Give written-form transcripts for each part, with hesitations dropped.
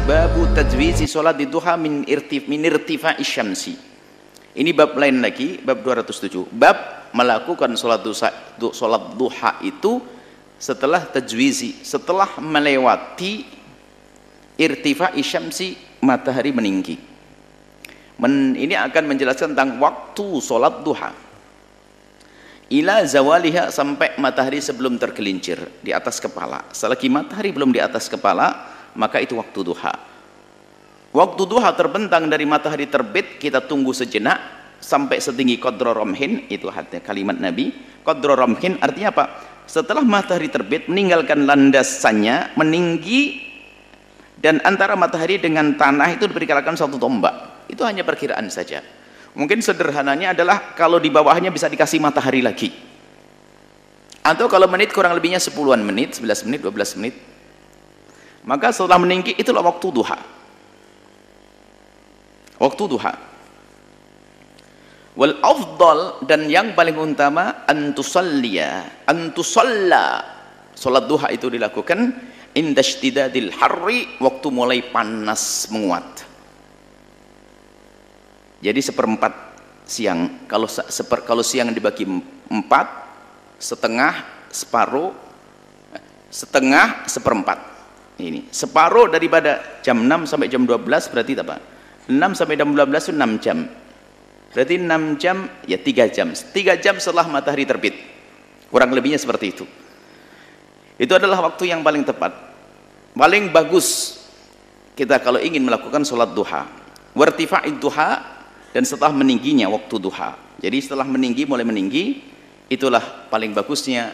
babu tajwizi sholat duha min irtifa'i syamsi. Ini bab lain lagi, bab 207. Bab melakukan sholat duha itu setelah tajwizi, setelah melewati irtifa'i syamsi, matahari meninggi. Ini akan menjelaskan tentang waktu sholat duha. Ila zawaliha, sampai matahari sebelum tergelincir di atas kepala. Selagi matahari belum di atas kepala, maka itu waktu duha. Waktu duha terbentang dari matahari terbit, kita tunggu sejenak sampai setinggi qadra ramhin. Itu kalimat Nabi, qadra ramhin artinya apa? Setelah matahari terbit, meninggalkan landasannya, meninggi, dan antara matahari dengan tanah itu diperkirakan satu tombak. Itu hanya perkiraan saja. Mungkin sederhananya adalah kalau di bawahnya bisa dikasih matahari lagi, atau kalau menit kurang lebihnya 10-an menit, 11 menit, 12 menit. Maka setelah meninggi itulah waktu duha. Waktu duha. Wal afdal, dan yang paling utama, antusalla, salat duha itu dilakukan indashtidadil harri, waktu mulai panas menguat. Jadi seperempat siang. Kalau siang dibagi 4, setengah, separuh, setengah, seperempat. Ini separuh daripada jam 6 sampai jam 12 berarti apa? 6 sampai jam 12 itu 6 jam. Berarti 6 jam, ya 3 jam. 3 jam setelah matahari terbit. Kurang lebihnya seperti itu. Itu adalah waktu yang paling tepat. Paling bagus kita kalau ingin melakukan sholat duha. Wartifa'id duha, dan setelah meningginya waktu duha. Jadi setelah meninggi, mulai meninggi, itulah paling bagusnya,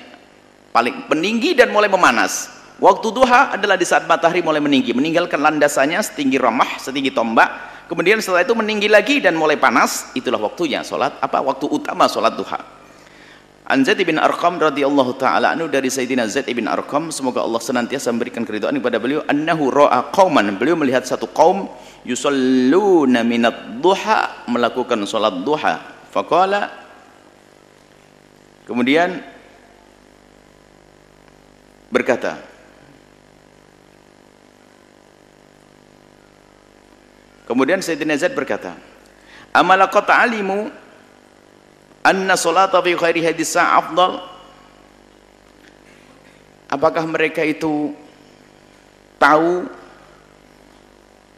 paling meninggi dan mulai memanas. Waktu duha adalah di saat matahari mulai meninggi, meninggalkan landasannya setinggi ramah, setinggi tombak. Kemudian setelah itu meninggi lagi dan mulai panas. Itulah waktunya sholat, waktu utama sholat duha. An Zaid bin Arqam radhiyallahu taala anhu, dari Sayyidina Zaid bin Arqam, semoga Allah senantiasa memberikan keridhaan kepada beliau, annahu ra'a qauman, beliau melihat satu kaum yusalluna minad duha, melakukan sholat duha. Faqala, kemudian berkata, kemudian Sayyidina Zaid berkata, amalaqat alimu anna salata fi khairi hadis afdal. Apakah mereka itu tahu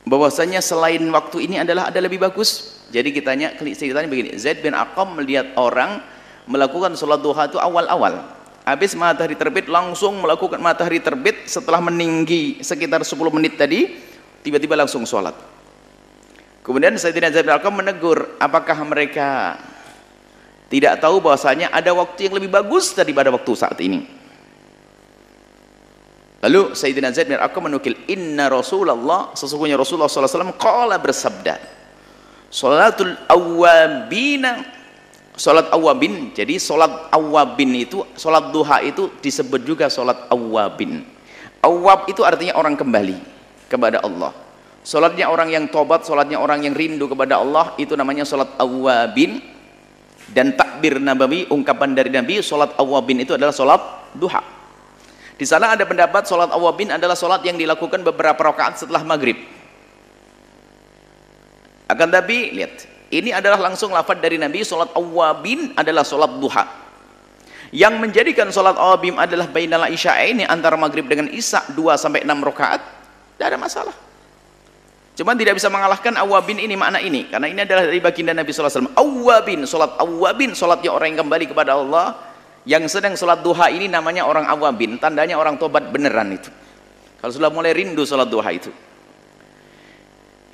bahwasanya selain waktu ini ada lebih bagus? Jadi ceritanya begini, Zaid bin Arqam melihat orang melakukan sholat duha itu awal-awal, habis matahari terbit langsung melakukan matahari terbit, setelah meninggi sekitar 10 menit tadi tiba-tiba langsung sholat. Kemudian Sayyidina Zaid bin Arqam menegur, apakah mereka tidak tahu bahwasanya ada waktu yang lebih bagus daripada waktu saat ini? Lalu Sayyidina Zaid bin Arqam menukil, inna Rasulullah, sesungguhnya Rasulullah SAW qala, bersabda, sholatul awwabina, sholat awwabin. Jadi sholat awwabin itu, sholat duha itu disebut juga sholat awwabin. Awwab itu artinya orang kembali kepada Allah. Sholatnya orang yang tobat, sholatnya orang yang rindu kepada Allah, itu namanya sholat awwabin. Dan takbir nabawi, ungkapan dari Nabi, sholat awwabin itu adalah sholat duha. Di sana ada pendapat sholat awwabin adalah sholat yang dilakukan beberapa rakaat setelah maghrib. Akan tapi lihat, ini adalah langsung lafaz dari Nabi, sholat awwabin adalah sholat duha. Yang menjadikan sholat awwabin adalah bainal isya'aini, antara maghrib dengan isya, 2 sampai 6 rakaat, tidak ada masalah. Cuman tidak bisa mengalahkan awwabin ini, makna ini, karena ini adalah dari baginda Nabi SAW. Awwabin, sholatnya orang yang kembali kepada Allah. Yang sedang sholat duha ini namanya orang awwabin, tandanya orang tobat beneran itu. Kalau sudah mulai rindu sholat duha itu.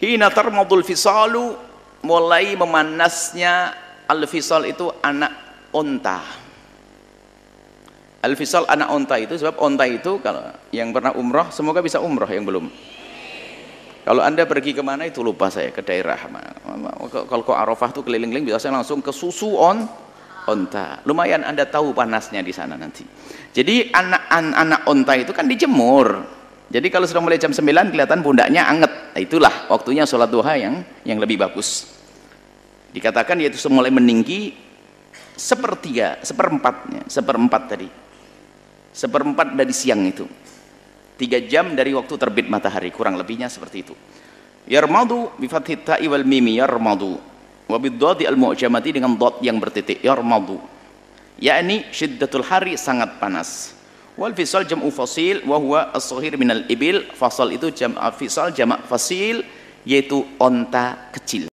Hina tarmadul fisalu, mulai memanasnya. Al-fisal itu anak onta. Al-fisal anak onta itu, sebab onta itu, kalau yang pernah umroh, semoga bisa umroh, yang belum. Kalau anda pergi kemana itu lupa saya, ke daerah kalau ke Arafah tuh keliling-keliling biasanya langsung ke susu onta. Lumayan anda tahu panasnya di sana nanti. Jadi anak onta itu kan dijemur. Jadi kalau sudah mulai jam 9 kelihatan pundaknya anget. Nah, itulah waktunya sholat duha yang lebih bagus. Dikatakan yaitu mulai meninggi seperempat tadi. Seperempat dari siang itu. 3 jam dari waktu terbit matahari, kurang lebihnya seperti itu. Yarmadu bi fathit ta'i wal mimi yarmadu wa bid dadi al mu'jamati dengan dot yang bertitik yarmadu, yakni syiddatul hari, sangat panas. Wal fisal jam'u fasil wa huwa as-saghir minal ibil, fasal itu jam' fisal jamak fasil yaitu onta kecil.